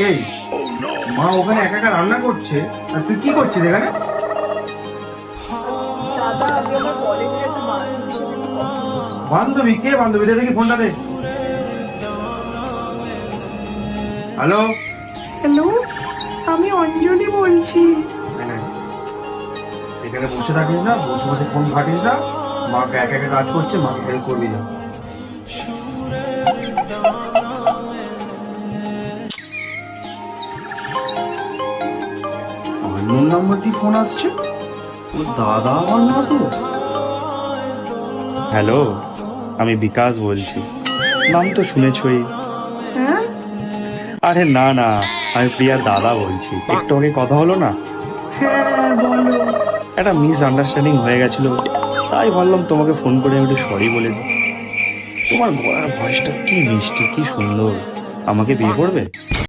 এই, মা ওখানে একা একা রান্না করছে আর তুই কি করছিস এখানে? দাদা, আমি আমার কলেজের একটা বান্ধবীর সাথে একটু কথা বলছি। বান্ধবী? কে বান্ধবী? দে দেখি ফোনটা দে। হ্যালো। হ্যালো, আমি অঞ্জলি বলছি। এখানে বসে থাকিস না, বসে বসে ফোন ঘাটিস না। মাকে একা একা কাজ করছে, মাকে হেল্প করবি না। অন্য নাম্বার দিয়ে ফোন আসছে, ও দাদা আমার না তো। হ্যালো, আমি বিকাশ বলছি। নাম তো শুনেছই। হ্যাঁ, আরে না না, আমি প্রিয়ার দাদা বলছি। একটু আগে কথা হলো না, হ্যাঁ বলো। একটা মিস আন্ডারস্ট্যান্ডিং হয়ে গেছিল, তাই ভাবলাম তোমাকে ফোন করে আমি একটু সরি বলে দিই। তোমার গলার ভয়েসটা কি মিষ্টি, কি সুন্দর। আমাকে বিয়ে করবে?